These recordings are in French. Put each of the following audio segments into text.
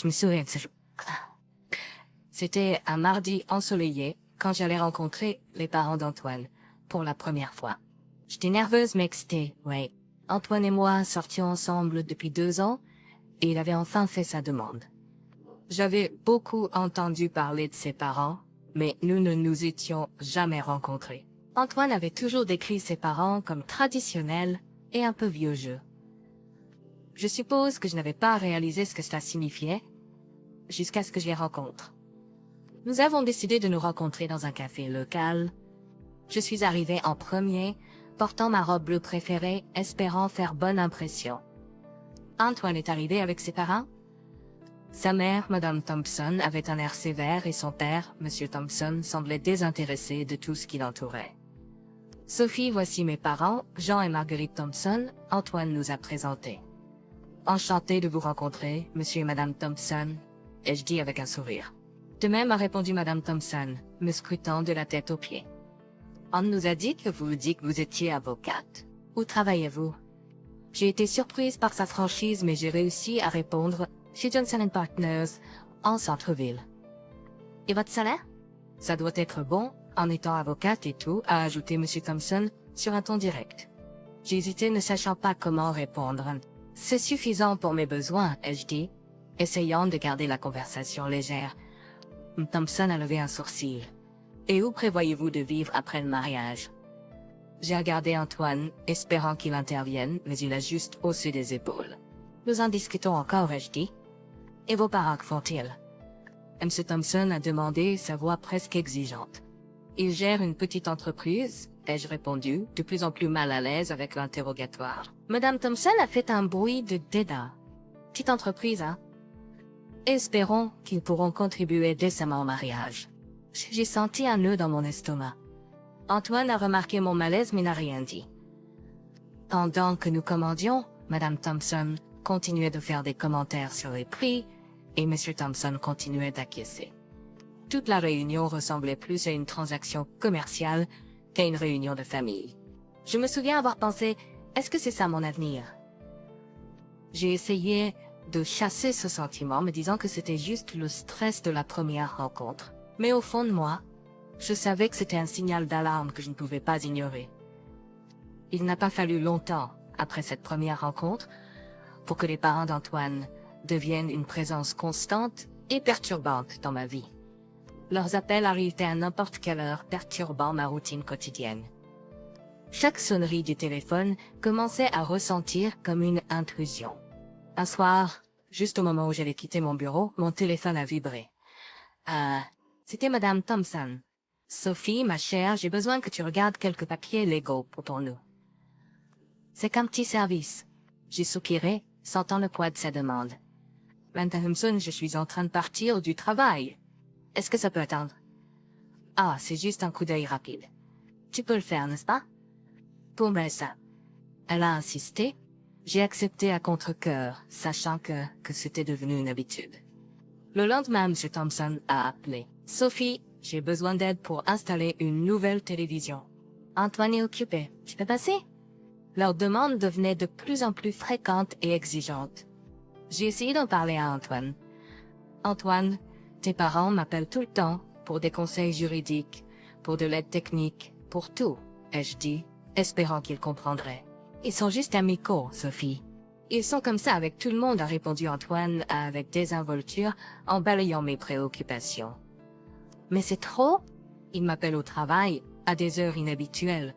Je me souviens de ce jour. C'était un mardi ensoleillé quand j'allais rencontrer les parents d'Antoine pour la première fois. J'étais nerveuse mais excitée, ouais. Antoine et moi sortions ensemble depuis 2 ans et il avait enfin fait sa demande. J'avais beaucoup entendu parler de ses parents, mais nous ne nous étions jamais rencontrés. Antoine avait toujours décrit ses parents comme traditionnels et un peu vieux jeu. Je suppose que je n'avais pas réalisé ce que cela signifiait, jusqu'à ce que je les rencontre. Nous avons décidé de nous rencontrer dans un café local. Je suis arrivée en premier, portant ma robe bleue préférée, espérant faire bonne impression. Antoine est arrivé avec ses parents. Sa mère, Madame Thompson, avait un air sévère et son père, Monsieur Thompson, semblait désintéressé de tout ce qui l'entourait. Sophie, voici mes parents, Jean et Marguerite Thompson, Antoine nous a présentés. Enchanté de vous rencontrer, Monsieur et Madame Thompson, ai-je dit avec un sourire. De même a répondu Madame Thompson, me scrutant de la tête aux pieds. On nous a dit que vous étiez avocate. Où travaillez-vous? J'ai été surprise par sa franchise, mais j'ai réussi à répondre chez Johnson & Partners, en centre-ville. Et votre salaire? Ça doit être bon, en étant avocate et tout, a ajouté Monsieur Thompson sur un ton direct. J'ai hésité, ne sachant pas comment répondre. C'est suffisant pour mes besoins, ai-je dit, essayant de garder la conversation légère. Thompson a levé un sourcil. Et où prévoyez-vous de vivre après le mariage? J'ai regardé Antoine, espérant qu'il intervienne, mais il a juste haussé des épaules. Nous en discutons encore, ai-je dit. Et vos parents, que font-ils? M. Thompson a demandé, sa voix presque exigeante. Il gère une petite entreprise, ai-je répondu, de plus en plus mal à l'aise avec l'interrogatoire. Madame Thompson a fait un bruit de dédain. Petite entreprise, hein? Espérons qu'ils pourront contribuer décemment au mariage. J'ai senti un nœud dans mon estomac. Antoine a remarqué mon malaise mais n'a rien dit. Pendant que nous commandions, Madame Thompson continuait de faire des commentaires sur les prix et Monsieur Thompson continuait d'acquiescer. Toute la réunion ressemblait plus à une transaction commerciale qu'à une réunion de famille. Je me souviens avoir pensé, est-ce que c'est ça mon avenir? J'ai essayé de chasser ce sentiment, me disant que c'était juste le stress de la première rencontre. Mais au fond de moi, je savais que c'était un signal d'alarme que je ne pouvais pas ignorer. Il n'a pas fallu longtemps, après cette première rencontre, pour que les parents d'Antoine deviennent une présence constante et perturbante dans ma vie. Leurs appels arrivaient à n'importe quelle heure, perturbant ma routine quotidienne. Chaque sonnerie du téléphone commençait à ressentir comme une intrusion. Un soir, juste au moment où j'allais quitter mon bureau, mon téléphone a vibré. C'était Madame Thompson. Sophie, ma chère, j'ai besoin que tu regardes quelques papiers légaux pour nous. C'est qu'un petit service. J'ai soupiré, sentant le poids de sa demande. Madame Thompson, je suis en train de partir du travail. Est-ce que ça peut attendre? Ah, c'est juste un coup d'œil rapide. Tu peux le faire, n'est-ce pas? Pour moi, ça. Elle a insisté. J'ai accepté à contre-cœur, sachant que c'était devenu une habitude. Le lendemain, M. Thompson a appelé. Sophie, j'ai besoin d'aide pour installer une nouvelle télévision. Antoine est occupé. Je peux passer? Leur demande devenait de plus en plus fréquente et exigeante. J'ai essayé d'en parler à Antoine. Antoine, tes parents m'appellent tout le temps pour des conseils juridiques, pour de l'aide technique, pour tout, ai-je dit, espérant qu'ils comprendraient. Ils sont juste amicaux, Sophie. Ils sont comme ça avec tout le monde, a répondu Antoine avec désinvolture en balayant mes préoccupations. Mais c'est trop? Ils m'appellent au travail, à des heures inhabituelles.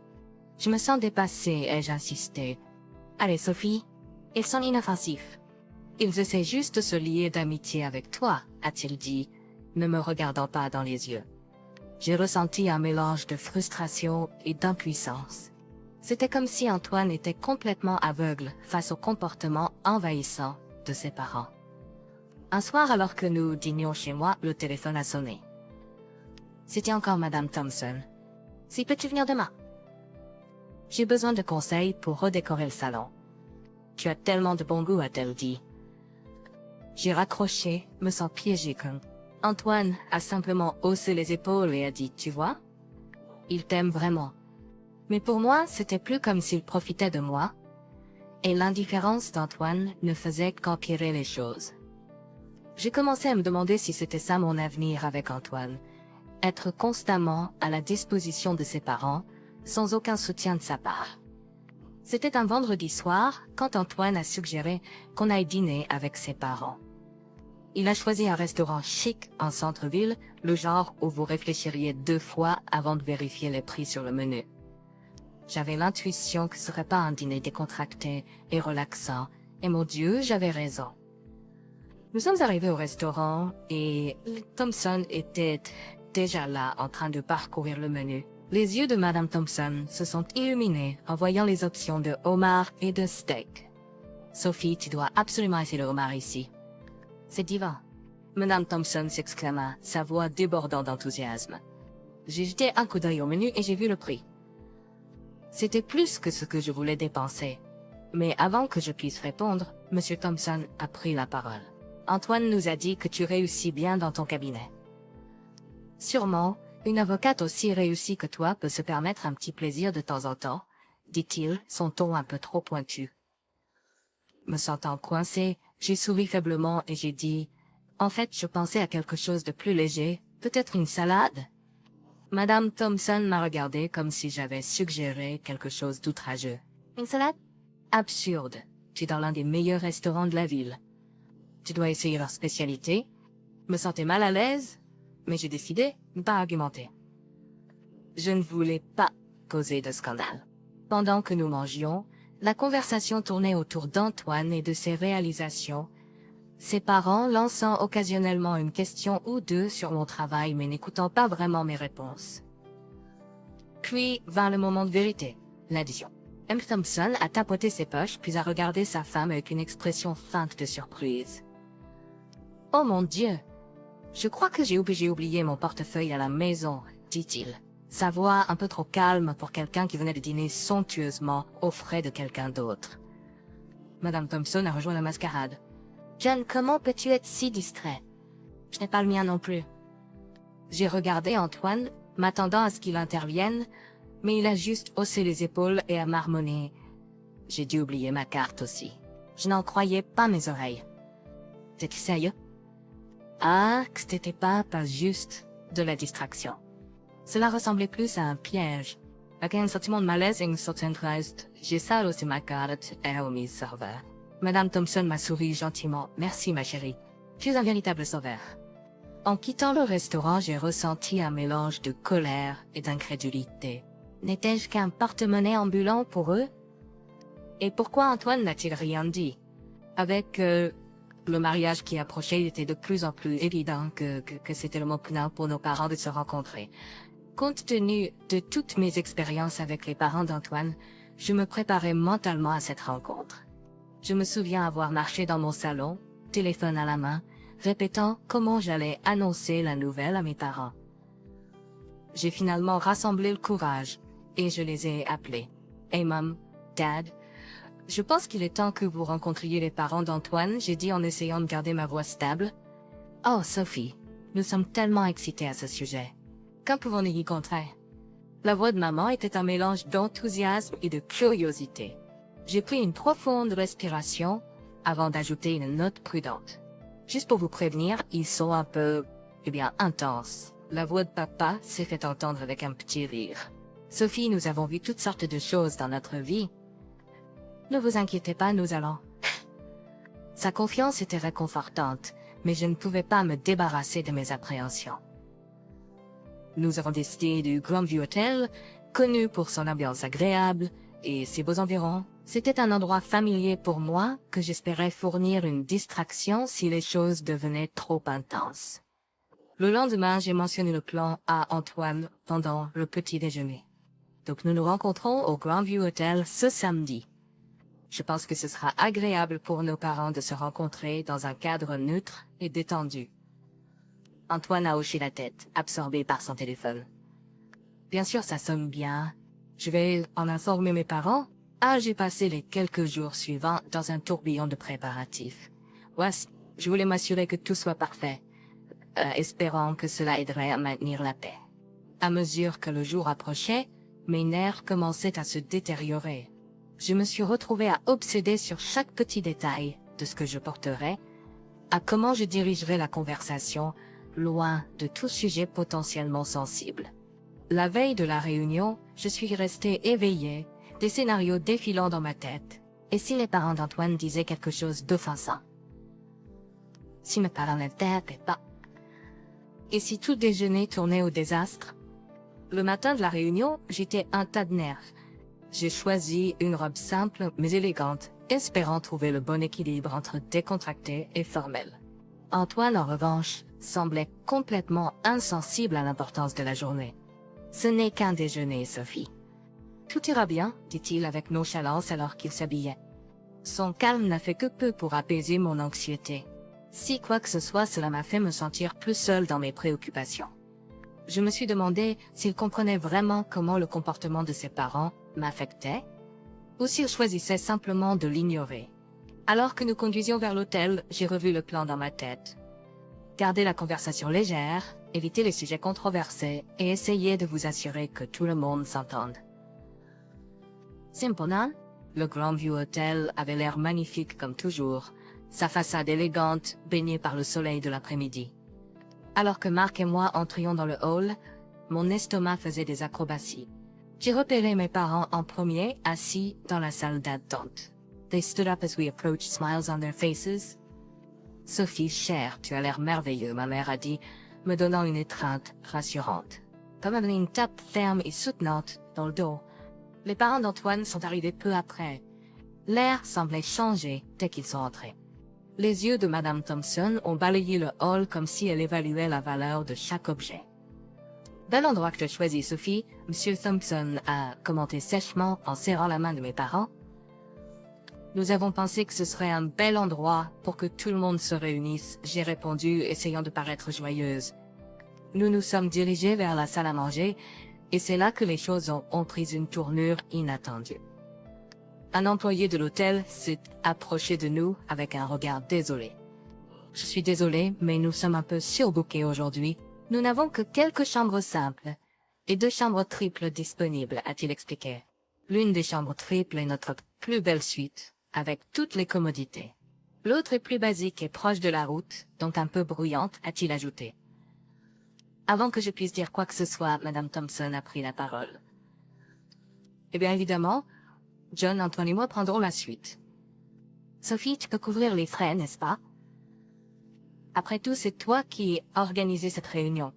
Je me sens dépassée, ai-je insisté. Allez, Sophie, ils sont inoffensifs. Ils essaient juste de se lier d'amitié avec toi, a-t-il dit, ne me regardant pas dans les yeux. J'ai ressenti un mélange de frustration et d'impuissance. C'était comme si Antoine était complètement aveugle face au comportement envahissant de ses parents. Un soir, alors que nous dînions chez moi, le téléphone a sonné. C'était encore Madame Thompson. Si peux-tu venir demain? J'ai besoin de conseils pour redécorer le salon. Tu as tellement de bon goût, a-t-elle dit. J'ai raccroché, me sens piégé comme. Antoine a simplement haussé les épaules et a dit, tu vois? Il t'aime vraiment. Mais pour moi, c'était plus comme s'il profitait de moi, et l'indifférence d'Antoine ne faisait qu'empirer les choses. J'ai commencé à me demander si c'était ça mon avenir avec Antoine. Être constamment à la disposition de ses parents, sans aucun soutien de sa part. C'était un vendredi soir, quand Antoine a suggéré qu'on aille dîner avec ses parents. Il a choisi un restaurant chic en centre-ville, le genre où vous réfléchiriez 2 fois avant de vérifier les prix sur le menu. J'avais l'intuition que ce serait pas un dîner décontracté et relaxant, et mon Dieu, j'avais raison. Nous sommes arrivés au restaurant et Thompson était déjà là en train de parcourir le menu. Les yeux de Madame Thompson se sont illuminés en voyant les options de homard et de steak. Sophie, tu dois absolument essayer le homard ici. C'est divin. Madame Thompson s'exclama, sa voix débordant d'enthousiasme. J'ai jeté un coup d'œil au menu et j'ai vu le prix. C'était plus que ce que je voulais dépenser. Mais avant que je puisse répondre, Monsieur Thompson a pris la parole. Antoine nous a dit que tu réussis bien dans ton cabinet. Sûrement, une avocate aussi réussie que toi peut se permettre un petit plaisir de temps en temps, dit-il, son ton un peu trop pointu. Me sentant coincé, j'ai souri faiblement et j'ai dit « En fait, je pensais à quelque chose de plus léger, peut-être une salade ?» Madame Thompson m'a regardé comme si j'avais suggéré quelque chose d'outrageux. « Une salade? Absurde. Tu es dans l'un des meilleurs restaurants de la ville. Tu dois essayer leur spécialité. » Me sentais mal à l'aise, mais j'ai décidé de ne pas argumenter. Je ne voulais pas causer de scandale. Pendant que nous mangions, la conversation tournait autour d'Antoine et de ses réalisations, ses parents lançant occasionnellement une question ou deux sur mon travail mais n'écoutant pas vraiment mes réponses. Puis vint le moment de vérité, l'addition. M. Thompson a tapoté ses poches puis a regardé sa femme avec une expression feinte de surprise. « Oh mon Dieu! Je crois que j'ai oublié mon portefeuille à la maison, dit-il. Sa voix un peu trop calme pour quelqu'un qui venait de dîner somptueusement aux frais de quelqu'un d'autre. Madame Thompson a rejoint la mascarade. « John, comment peux-tu être si distrait? Je n'ai pas le mien non plus. » J'ai regardé Antoine, m'attendant à ce qu'il intervienne, mais il a juste haussé les épaules et a marmonné. J'ai dû oublier ma carte aussi. Je n'en croyais pas mes oreilles. « T'es sérieux? » Ah, que c'était pas juste de la distraction. Cela ressemblait plus à un piège. Avec un sentiment de malaise et une certaine triste, j'ai salé ma carte et au mis serveur. Madame Thompson m'a souri gentiment. « Merci, ma chérie. Tu es un véritable sauveur. » En quittant le restaurant, j'ai ressenti un mélange de colère et d'incrédulité. N'étais-je qu'un porte-monnaie ambulant pour eux? Et pourquoi Antoine n'a-t-il rien dit? Avec le mariage qui approchait, il était de plus en plus évident que c'était le moment pour nos parents de se rencontrer. Compte tenu de toutes mes expériences avec les parents d'Antoine, je me préparais mentalement à cette rencontre. Je me souviens avoir marché dans mon salon, téléphone à la main, répétant comment j'allais annoncer la nouvelle à mes parents. J'ai finalement rassemblé le courage et je les ai appelés. « Hey Mom, Dad, je pense qu'il est temps que vous rencontriez les parents d'Antoine, » j'ai dit en essayant de garder ma voix stable. « Oh Sophie, nous sommes tellement excités à ce sujet. Quand pouvons-nous y contrer? » La voix de maman était un mélange d'enthousiasme et de curiosité. J'ai pris une profonde respiration avant d'ajouter une note prudente. Juste pour vous prévenir, ils sont un peu, intenses. La voix de papa s'est fait entendre avec un petit rire. Sophie, nous avons vu toutes sortes de choses dans notre vie. Ne vous inquiétez pas, nous allons. Sa confiance était réconfortante, mais je ne pouvais pas me débarrasser de mes appréhensions. Nous avons décidé du Grandview Hotel, connu pour son ambiance agréable et ses beaux environs. C'était un endroit familier pour moi que j'espérais fournir une distraction si les choses devenaient trop intenses. Le lendemain, j'ai mentionné le plan à Antoine pendant le petit déjeuner. Donc nous nous rencontrons au Grandview Hotel ce samedi. Je pense que ce sera agréable pour nos parents de se rencontrer dans un cadre neutre et détendu. Antoine a hoché la tête, absorbé par son téléphone. Bien sûr, ça sonne bien. Je vais en informer mes parents. Ah, j'ai passé les quelques jours suivants dans un tourbillon de préparatifs. Ouais, je voulais m'assurer que tout soit parfait, espérant que cela aiderait à maintenir la paix. À mesure que le jour approchait, mes nerfs commençaient à se détériorer. Je me suis retrouvée à obséder sur chaque petit détail de ce que je porterais, à comment je dirigerai la conversation, loin de tout sujet potentiellement sensible. La veille de la réunion, je suis restée éveillée, des scénarios défilant dans ma tête. Et si les parents d'Antoine disaient quelque chose d'offensant? Si mes parents n'étaient pas? Et si tout déjeuner tournait au désastre? Le matin de la réunion, j'étais un tas de nerfs. J'ai choisi une robe simple mais élégante, espérant trouver le bon équilibre entre décontracté et formel. Antoine, en revanche, semblait complètement insensible à l'importance de la journée. Ce n'est qu'un déjeuner, Sophie. Tout ira bien, dit-il avec nonchalance alors qu'il s'habillait. Son calme n'a fait que peu pour apaiser mon anxiété. Si quoi que ce soit, cela m'a fait me sentir plus seule dans mes préoccupations. Je me suis demandé s'il comprenait vraiment comment le comportement de ses parents m'affectait, ou s'il choisissait simplement de l'ignorer. Alors que nous conduisions vers l'hôtel, j'ai revu le plan dans ma tête. Garder la conversation légère, éviter les sujets controversés et essayer de vous assurer que tout le monde s'entende. Simponan, le Grandview Hotel avait l'air magnifique comme toujours, sa façade élégante, baignée par le soleil de l'après-midi. Alors que Marc et moi entrions dans le hall, mon estomac faisait des acrobaties. J'ai repéré mes parents en premier, assis dans la salle d'attente. They stood up as we approached, smiles on their faces. « Sophie, chère, tu as l'air merveilleux », ma mère a dit, me donnant une étreinte rassurante. Comme une tape ferme et soutenante dans le dos. Les parents d'Antoine sont arrivés peu après. L'air semblait changer dès qu'ils sont entrés. Les yeux de Madame Thompson ont balayé le hall comme si elle évaluait la valeur de chaque objet. « Bel endroit que tu as choisi, Sophie », Monsieur Thompson a commenté sèchement en serrant la main de mes parents. Nous avons pensé que ce serait un bel endroit pour que tout le monde se réunisse, j'ai répondu, essayant de paraître joyeuse. Nous nous sommes dirigés vers la salle à manger, et c'est là que les choses ont pris une tournure inattendue. Un employé de l'hôtel s'est approché de nous avec un regard désolé. « Je suis désolé, mais nous sommes un peu surbookés aujourd'hui. Nous n'avons que quelques chambres simples et 2 chambres triples disponibles, a-t-il expliqué. L'une des chambres triples est notre plus belle suite, avec toutes les commodités. L'autre est plus basique et proche de la route, donc un peu bruyante, a-t-il ajouté. Avant que je puisse dire quoi que ce soit, Madame Thompson a pris la parole. Eh bien évidemment, John, Antoine et moi prendrons la suite. Sophie, tu peux couvrir les frais, n'est-ce pas? Après tout, c'est toi qui as organisé cette réunion.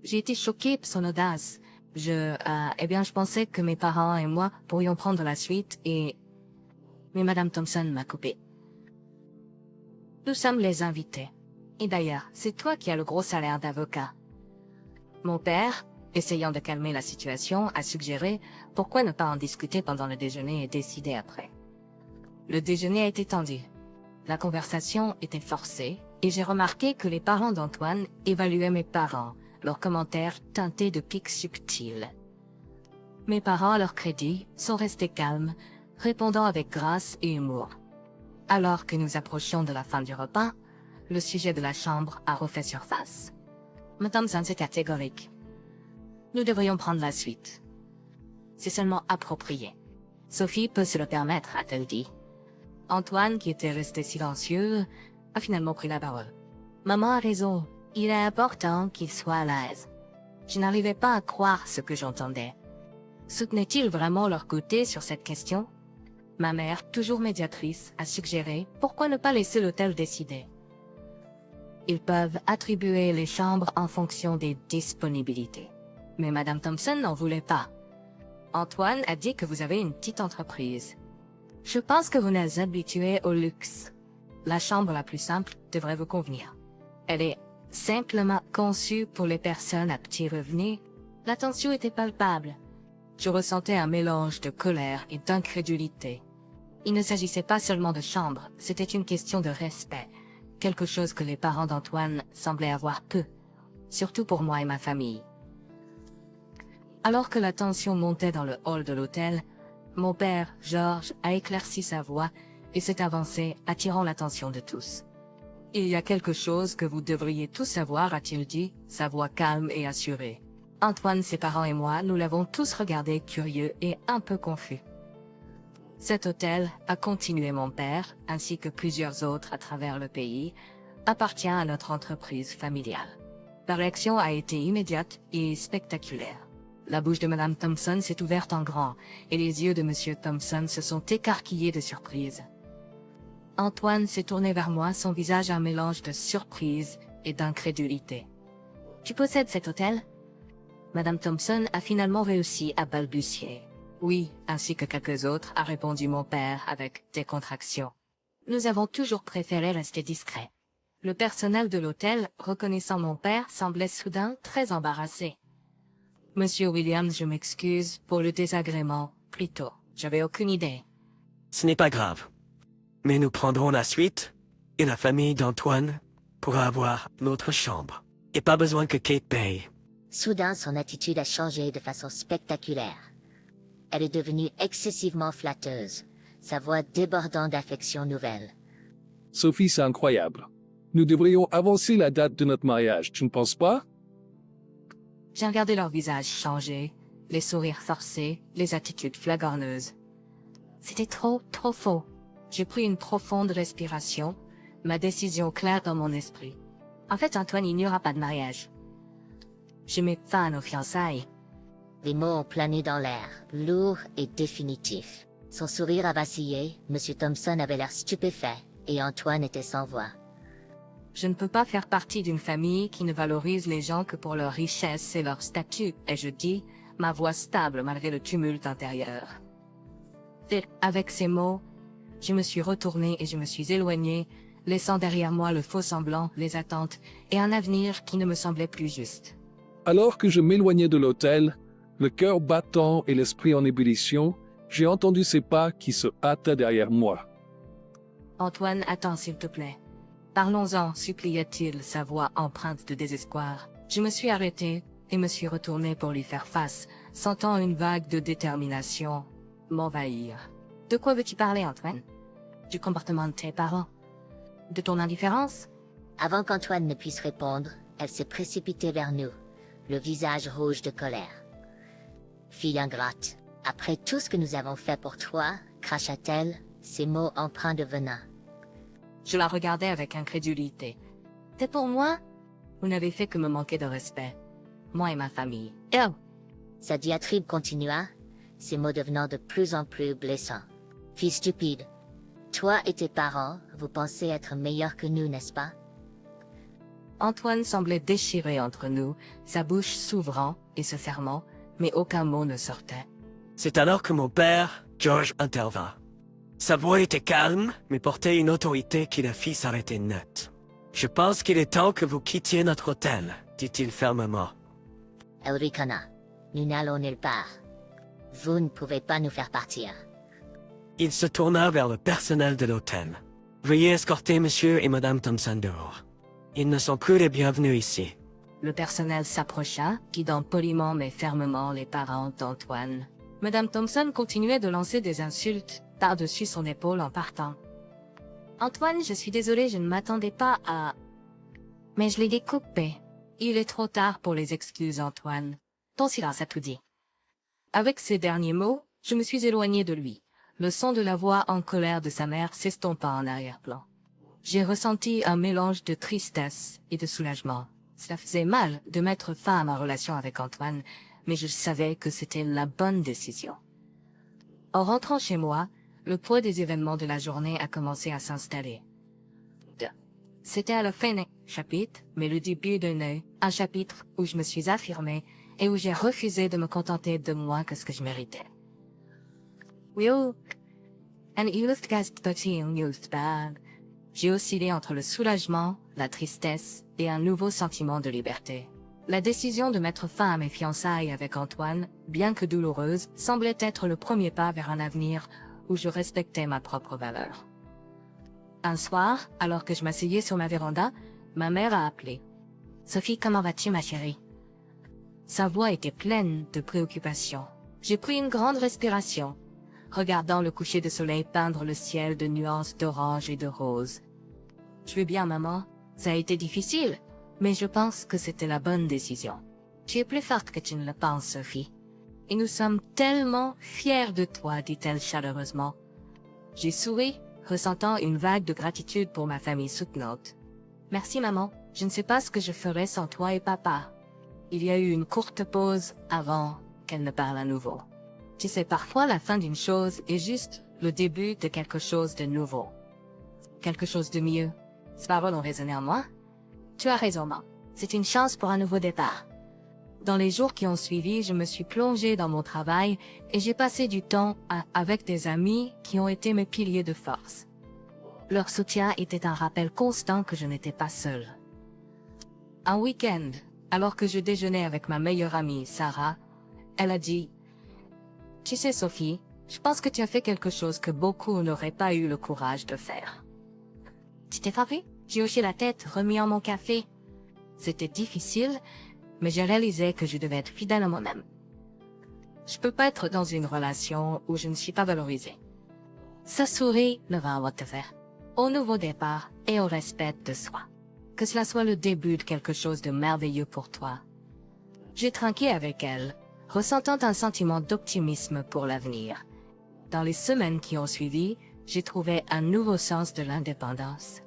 J'ai été choquée de son audace. Je pensais que mes parents et moi pourrions prendre la suite Mais Madame Thompson m'a coupé. Nous sommes les invités. Et d'ailleurs, c'est toi qui as le gros salaire d'avocat. Mon père, essayant de calmer la situation, a suggéré pourquoi ne pas en discuter pendant le déjeuner et décider après. Le déjeuner a été tendu. La conversation était forcée et j'ai remarqué que les parents d'Antoine évaluaient mes parents, leurs commentaires teintés de piques subtiles. Mes parents, à leur crédit, sont restés calmes, répondant avec grâce et humour. Alors que nous approchions de la fin du repas, le sujet de la chambre a refait surface. Madame Thompson est catégorique. Nous devrions prendre la suite. C'est seulement approprié. Sophie peut se le permettre, a-t-elle dit. Antoine, qui était resté silencieux, a finalement pris la parole. Maman a raison. Il est important qu'il soit à l'aise. Je n'arrivais pas à croire ce que j'entendais. Soutenait-il vraiment leur côté sur cette question? Ma mère, toujours médiatrice, a suggéré pourquoi ne pas laisser l'hôtel décider. Ils peuvent attribuer les chambres en fonction des disponibilités. Mais Madame Thompson n'en voulait pas. Antoine a dit que vous avez une petite entreprise. Je pense que vous n'êtes habitué au luxe. La chambre la plus simple devrait vous convenir. Elle est simplement conçue pour les personnes à petits revenus. La tension était palpable. Je ressentais un mélange de colère et d'incrédulité. Il ne s'agissait pas seulement de chambre, c'était une question de respect, quelque chose que les parents d'Antoine semblaient avoir peu, surtout pour moi et ma famille. Alors que la tension montait dans le hall de l'hôtel, mon père, Georges, a éclairci sa voix et s'est avancé, attirant l'attention de tous. « Il y a quelque chose que vous devriez tous savoir », a-t-il dit, sa voix calme et assurée. Antoine, ses parents et moi, nous l'avons tous regardé curieux et un peu confus. Cet hôtel, a continué mon père, ainsi que plusieurs autres à travers le pays, appartient à notre entreprise familiale. La réaction a été immédiate et spectaculaire. La bouche de Madame Thompson s'est ouverte en grand et les yeux de Monsieur Thompson se sont écarquillés de surprise. Antoine s'est tourné vers moi, son visage un mélange de surprise et d'incrédulité. « Tu possèdes cet hôtel ?» Madame Thompson a finalement réussi à balbutier. « Oui, ainsi que quelques autres », a répondu mon père avec des contractions. Nous avons toujours préféré rester discrets. Le personnel de l'hôtel, reconnaissant mon père, semblait soudain très embarrassé. « Monsieur Williams, je m'excuse pour le désagrément. Plus tôt, j'avais aucune idée. » Ce n'est pas grave. Mais nous prendrons la suite, et la famille d'Antoine pourra avoir notre chambre. Et pas besoin que Kate paye. Soudain, son attitude a changé de façon spectaculaire. Elle est devenue excessivement flatteuse, sa voix débordant d'affection nouvelle. Sophie, c'est incroyable. Nous devrions avancer la date de notre mariage, tu ne penses pas? J'ai regardé leur visage changer, les sourires forcés, les attitudes flagorneuses. C'était trop faux. J'ai pris une profonde respiration, ma décision claire dans mon esprit. En fait, Antoine, il n'y aura pas de mariage. Je mets fin à nos fiançailles. Les mots ont plané dans l'air, lourds et définitifs. Son sourire a vacillé, M. Thompson avait l'air stupéfait, et Antoine était sans voix. Je ne peux pas faire partie d'une famille qui ne valorise les gens que pour leur richesse et leur statut, et je dis, ma voix stable malgré le tumulte intérieur. Et avec ces mots, je me suis retournée et je me suis éloignée, laissant derrière moi le faux semblant, les attentes et un avenir qui ne me semblait plus juste. Alors que je m'éloignais de l'hôtel, le cœur battant et l'esprit en ébullition, j'ai entendu ses pas qui se hâtaient derrière moi. Antoine, attends s'il te plaît. Parlons-en, suppliait-il, sa voix empreinte de désespoir. Je me suis arrêtée et me suis retournée pour lui faire face, sentant une vague de détermination m'envahir. De quoi veux-tu parler, Antoine? Du comportement de tes parents? De ton indifférence? Avant qu'Antoine ne puisse répondre, elle s'est précipitée vers nous, le visage rouge de colère. « Fille ingrate, après tout ce que nous avons fait pour toi, cracha-t-elle, ces mots empreints de venin. Je la regardais avec incrédulité. « C'est pour moi? Vous n'avez fait que me manquer de respect. Moi et ma famille. Oh! » Sa diatribe continua, ses mots devenant de plus en plus blessants. « Fille stupide, toi et tes parents, vous pensez être meilleurs que nous, n'est-ce pas? » Antoine semblait déchiré entre nous, sa bouche s'ouvrant et se fermant, mais aucun mot ne sortait. C'est alors que mon père, George, intervint. Sa voix était calme, mais portait une autorité qui la fit s'arrêter net. « Je pense qu'il est temps que vous quittiez notre hôtel, » dit-il fermement. Elricana, nous n'allons nulle part. Vous ne pouvez pas nous faire partir. Il se tourna vers le personnel de l'hôtel. « Veuillez escorter monsieur et madame Thompson dehors. Ils ne sont plus les bienvenus ici. » Le personnel s'approcha, guidant poliment mais fermement les parents d'Antoine. Madame Thompson continuait de lancer des insultes par-dessus son épaule en partant. « Antoine, je suis désolée, je ne m'attendais pas à... » Mais je l'ai découpé. Il est trop tard pour les excuses, Antoine. Ton silence a tout dit. Avec ces derniers mots, je me suis éloignée de lui. Le son de la voix en colère de sa mère s'estompa en arrière-plan. J'ai ressenti un mélange de tristesse et de soulagement. Cela faisait mal de mettre fin à ma relation avec Antoine, mais je savais que c'était la bonne décision. En rentrant chez moi, le poids des événements de la journée a commencé à s'installer. C'était à la fin d'un chapitre, mais le début un chapitre où je me suis affirmée et où j'ai refusé de me contenter de moins que ce que je méritais. J'ai oscillé entre le soulagement, la tristesse et un nouveau sentiment de liberté. La décision de mettre fin à mes fiançailles avec Antoine, bien que douloureuse, semblait être le premier pas vers un avenir où je respectais ma propre valeur. Un soir, alors que je m'asseyais sur ma véranda, ma mère a appelé. « Sophie, comment vas-tu, ma chérie ?» Sa voix était pleine de préoccupation. J'ai pris une grande respiration, regardant le coucher de soleil peindre le ciel de nuances d'orange et de rose. « Je vais bien, maman. Ça a été difficile, mais je pense que c'était la bonne décision. Tu es plus forte que tu ne le penses, Sophie. Et nous sommes tellement fiers de toi, dit-elle chaleureusement. J'ai souri, ressentant une vague de gratitude pour ma famille soutenante. Merci maman, je ne sais pas ce que je ferais sans toi et papa. Il y a eu une courte pause avant qu'elle ne parle à nouveau. Tu sais, parfois la fin d'une chose est juste le début de quelque chose de nouveau. Quelque chose de mieux. Ces paroles ont résonné en moi. Tu as raison, maman. C'est une chance pour un nouveau départ. Dans les jours qui ont suivi, je me suis plongée dans mon travail et j'ai passé du temps avec des amis qui ont été mes piliers de force. Leur soutien était un rappel constant que je n'étais pas seule. Un week-end, alors que je déjeunais avec ma meilleure amie, Sarah, elle a dit « Tu sais, Sophie, je pense que tu as fait quelque chose que beaucoup n'auraient pas eu le courage de faire. » Tu t'es frappé? J'ai hoché la tête, remis en mon café. C'était difficile, mais j'ai réalisé que je devais être fidèle à moi-même. Je peux pas être dans une relation où je ne suis pas valorisée. Ça sourit le vin va te faire. Au nouveau départ et au respect de soi. Que cela soit le début de quelque chose de merveilleux pour toi. J'ai trinqué avec elle, ressentant un sentiment d'optimisme pour l'avenir. Dans les semaines qui ont suivi, j'ai trouvé un nouveau sens de l'indépendance.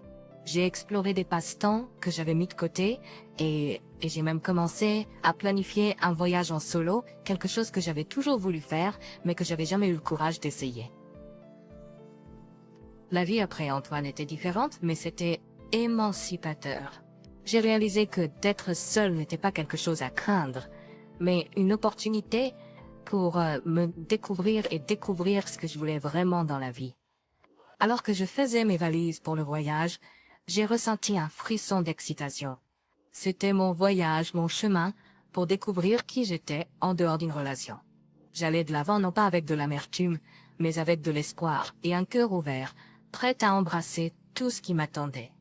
J'ai exploré des passe-temps que j'avais mis de côté et j'ai même commencé à planifier un voyage en solo, quelque chose que j'avais toujours voulu faire, mais que j'avais jamais eu le courage d'essayer. La vie après Antoine était différente, mais c'était émancipateur. J'ai réalisé que d'être seule n'était pas quelque chose à craindre, mais une opportunité pour me découvrir et découvrir ce que je voulais vraiment dans la vie. Alors que je faisais mes valises pour le voyage, j'ai ressenti un frisson d'excitation. C'était mon voyage, mon chemin, pour découvrir qui j'étais en dehors d'une relation. J'allais de l'avant non pas avec de l'amertume, mais avec de l'espoir et un cœur ouvert, prêt à embrasser tout ce qui m'attendait.